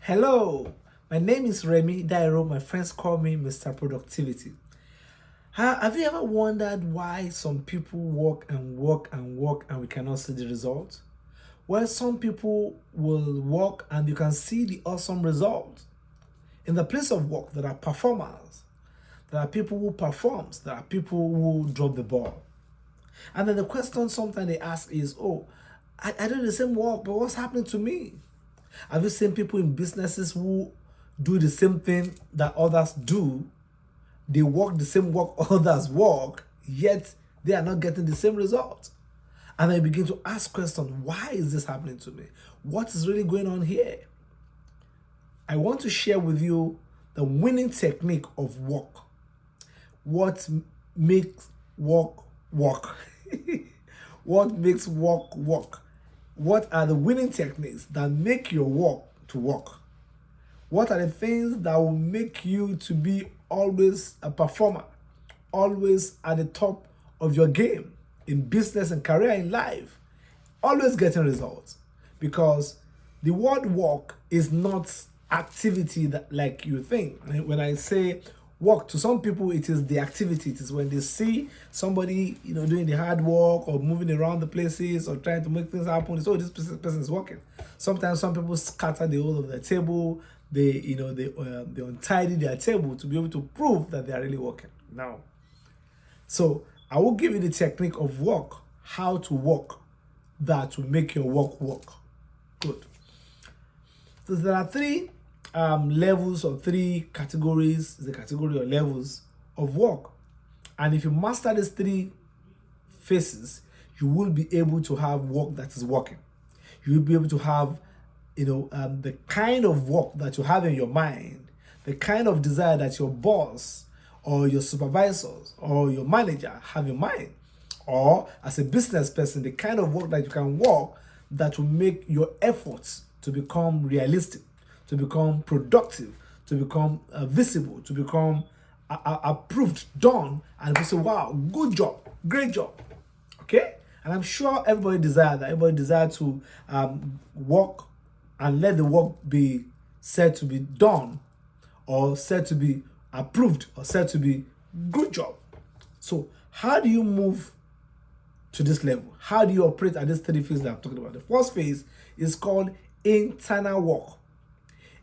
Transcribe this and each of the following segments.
Hello, my name is Remy Dairo. My friends call me Mr. Productivity. Have you ever wondered why some people work and work and work and we cannot see the result? Well, some people will work and you can see the awesome result. In the place of work, there are performers. There are people who performs. There are people who drop the ball. And then the question sometimes they ask is, I do the same work, but what's happening to me? Have you seen people in businesses who do the same thing that others do? They work the same work others work, yet they are not getting the same result. And I begin to ask questions, why is this happening to me? What is really going on here? I want to share with you the winning technique of work. What makes work work? What makes work work? What are the winning techniques that make your work to work? What are the things that will make you to be always a performer, always at the top of your game in business and career in life, always getting results? Because the word work is not activity that like you think. When I say work, to some people it is the activity. It is when they see somebody doing the hard work or moving around the places or trying to make things happen. So this person is working. Sometimes some people scatter the whole of their table. They untidy their table to be able to prove that they are really working. Now, so I will give you the technique of work, how to work that will make your work work. Good. So there are three levels or three categories, the category or levels of work. And if you master these three phases, you will be able to have work that is working. You will be able to have, the kind of work that you have in your mind, the kind of desire that your boss or your supervisors or your manager have in mind. Or as a business person, the kind of work that you can work that will make your efforts to become realistic, to become productive, to become visible, to become approved, done, and people say, wow, good job, great job. Okay? And I'm sure everybody desires that. Everybody desires to work and let the work be said to be done or said to be approved or said to be good job. So how do you move to this level? How do you operate at these three phases that I'm talking about? The first phase is called internal work.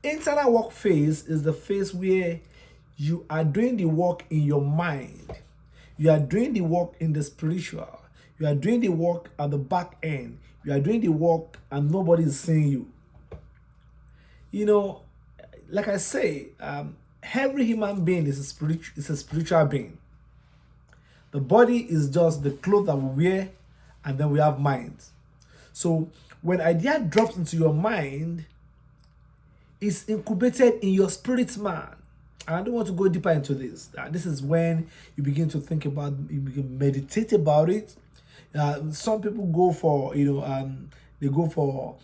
Internal work phase is the phase where you are doing the work in your mind. You are doing the work in the spiritual. You are doing the work at the back end. You are doing the work and nobody is seeing you. Like I say, every human being is a spiritual being. The body is just the clothes that we wear, and then we have minds. So when idea drops into your mind, it's incubated in your spirit man. And I don't want to go deeper into this. This is when you begin to think about, you begin to meditate about it. Some people go for, they go for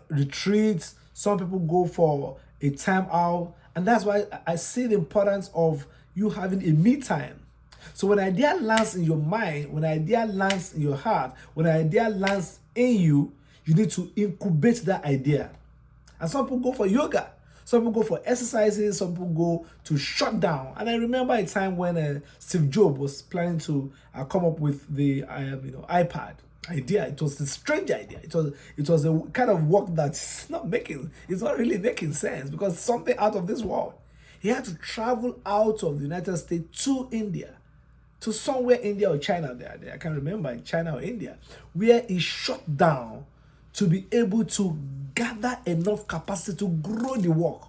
retreats. Some people go for a time out. And that's why I see the importance of you having a me time. So when idea lands in your mind, when idea lands in your heart, when idea lands in you, you need to incubate that idea. And some people go for yoga. Some people go for exercises. Some people go to shut down. And I remember a time when Steve Jobs was planning to come up with the iPad idea. It was a strange idea. It was a kind of work it's not really making sense because something out of this world. He had to travel out of the United States to India, to somewhere India or China there. I can't remember, China or India, where he shut down to be able to gather enough capacity to grow the work.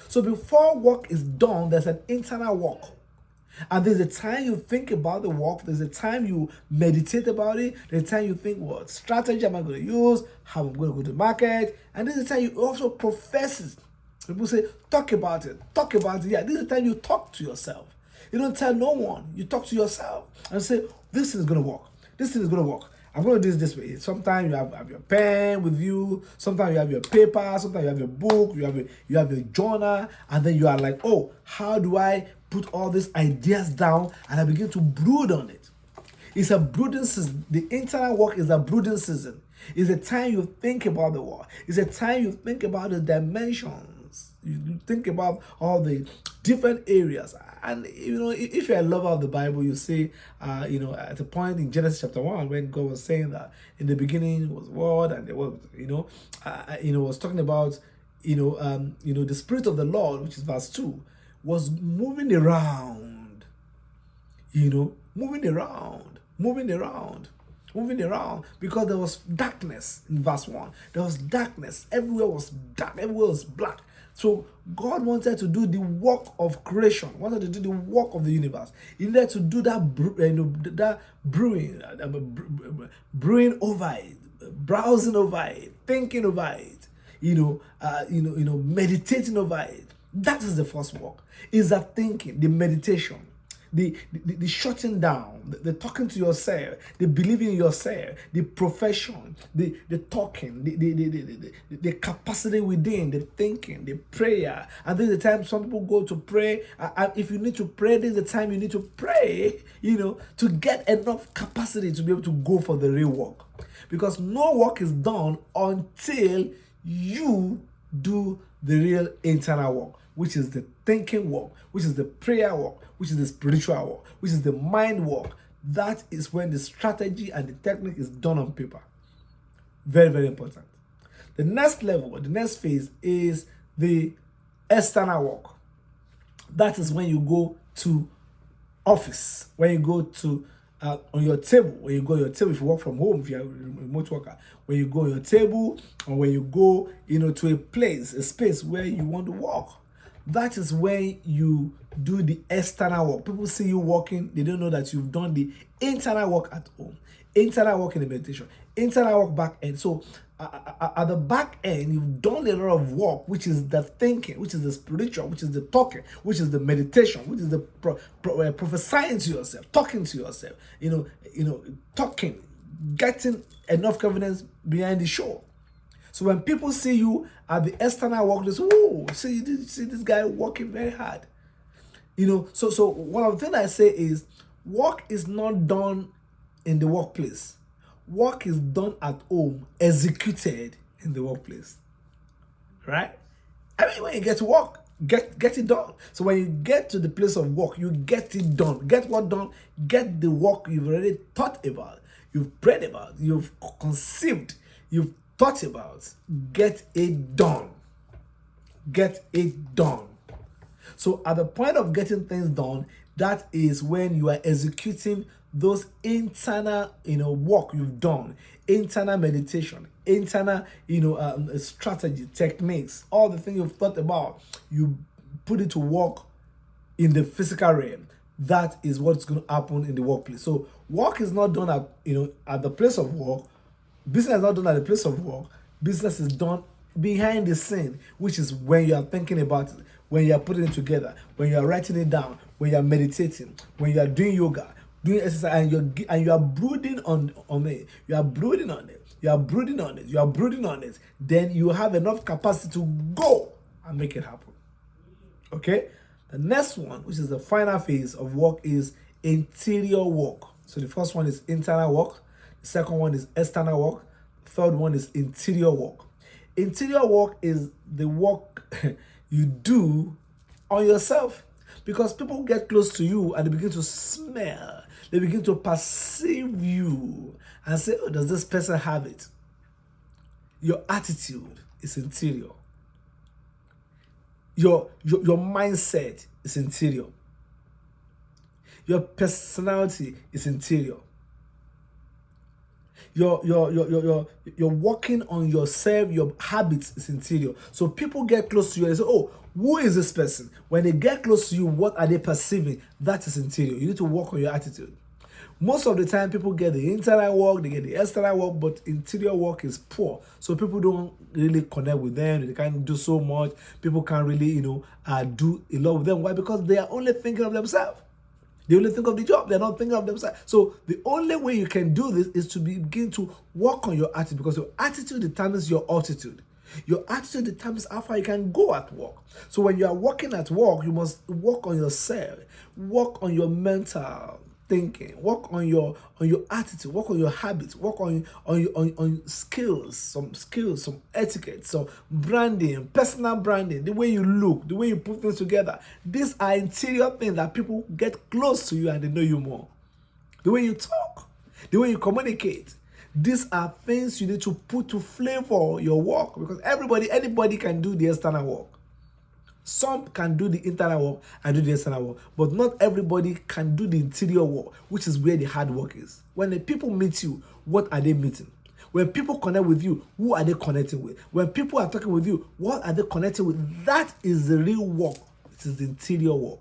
So before work is done, there's an internal work. And there's a time you think about the work, there's a time you meditate about it, there's a time you think, what strategy am I going to use, how I'm going to go to market, and there's a time you also profess it. People say, talk about it. Yeah, this is the time you talk to yourself. You don't tell no one, you talk to yourself and say, this is going to work. This thing is going to work. I'm going to do this way. Sometimes you have your pen with you. Sometimes you have your paper. Sometimes you have your book. You have your journal. And then you are like, oh, how do I put all these ideas down? And I begin to brood on it. It's a brooding season. The internal work is a brooding season. It's a time you think about the work. It's a time you think about the dimensions You think about all the different areas. And if you're a lover of the Bible, you see, at a point in Genesis chapter 1, when God was saying that in the beginning was Word, and there was, was talking about, the Spirit of the Lord, which is verse 2, was moving around, moving around, because there was darkness in verse 1. There was darkness. Everywhere was dark. Everywhere was black. So God wanted to do the work of creation, wanted to do the work of the universe. He needed to do that, that brewing over it, browsing over it, thinking over it, meditating over it. That is the first work. Is that thinking, the meditation, the shutting down, the talking to yourself, the believing in yourself, the profession, the talking, the capacity within, the thinking, the prayer. And this is the time some people go to pray. If you need to pray, this is the time you need to pray, to get enough capacity to be able to go for the real work. Because no work is done until you do the real internal work, which is the thinking work, which is the prayer work, which is the spiritual work, which is the mind work. That is when the strategy and the technique is done on paper. Very, very important. The next level, the next phase is the external work. That is when you go to office, when you go to on your table, when you go on your table, if you work from home, if you're a remote worker, when you go on your table, or when you go, to a place, a space where you want to work. That is when you do the external work. People see you working, they don't know that you've done the internal work at home, internal work in the meditation, internal work back end. So at the back end, you've done a lot of work, which is the thinking, which is the spiritual, which is the talking, which is the meditation, which is the prophesying to yourself, talking to yourself, talking, getting enough confidence behind the show. So when people see you at the external work, they say, "Oh, see this guy working very hard." So one of the things I say is, work is not done in the workplace. Work is done at home, executed in the workplace. Right? When you get to work, get it done. So when you get to the place of work, you get it done. Get what done? Get the work you've already thought about, you've prayed about, you've conceived, you've thought about. Get it done. Get it done. So at the point of getting things done, that is when you are executing those internal, work you've done, internal meditation, internal, strategy, techniques, all the things you've thought about, you put it to work in the physical realm. That is what's going to happen in the workplace. So work is not done at the place of work. Business is not done at the place of work. Business is done behind the scene, which is when you are thinking about it, when you are putting it together, when you are writing it down, when you are meditating, when you are doing yoga, doing exercise, and you are brooding on it. You are brooding on it. You are brooding on it. You are brooding on it. Then you have enough capacity to go and make it happen. Okay? The next one, which is the final phase of work, is interior work. So the first one is internal work. The second one is external work. The third one is interior work. Interior work is the work you do on yourself, because people get close to you and they begin to smell, they begin to perceive you and say, "Oh, does this person have it?" Your attitude is interior. Your mindset is interior. Your personality is interior. You're working on yourself, your habits is interior. So people get close to you and say, "Oh, who is this person?" When they get close to you, what are they perceiving? That is interior. You need to work on your attitude. Most of the time, people get the internal work, they get the external work, but interior work is poor. So people don't really connect with them. They can't do so much. People can't really, do a lot with them. Why? Because they are only thinking of themselves. They only think of the job. They're not thinking of themselves. So the only way you can do this is to begin to work on your attitude, because your attitude determines your altitude. Your attitude determines how far you can go at work. So when you are working at work, you must work on yourself, work on your mental, thinking, work on your attitude, work on your habits, work on skills, some etiquette, some branding, personal branding, the way you look, the way you put things together. These are interior things that people get close to you and they know you more. The way you talk, the way you communicate. These are things you need to put to flavor your work, because anybody can do the external work. Some can do the internal work and do the external work, but not everybody can do the interior work, which is where the hard work is. When the people meet you, what are they meeting? When people connect with you, who are they connecting with? When people are talking with you, what are they connecting with? That is the real work. It is the interior work.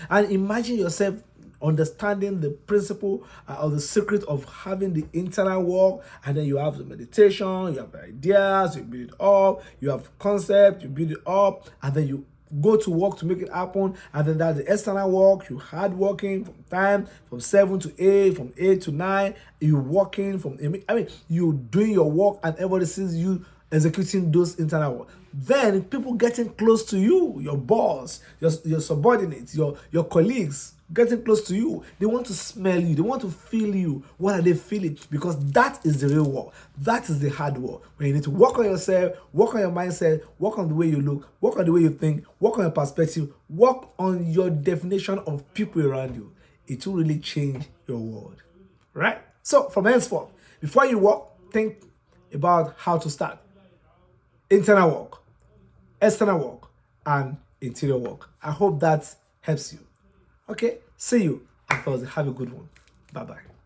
And imagine yourself understanding the principle or the secret of having the internal work, and then you have the meditation, you have the ideas, you build it up, you have concept, you build it up, and then you go to work to make it happen. And then that's the external work. You hard working from 7 to 8, from 8 to 9. You working you doing your work, and everybody sees you executing those internal work. Then people getting close to you, your boss, your subordinates, your colleagues getting close to you. They want to smell you. They want to feel you. What are they feeling? Because that is the real work. That is the hard work. When you need to work on yourself, work on your mindset, work on the way you look, work on the way you think, work on your perspective, work on your definition of people around you. It will really change your world. Right? So from henceforth, before you work, think about how to start. Internal work, external work, and interior work. I hope that helps you. Okay, see you on Thursday. Have a good one. Bye-bye.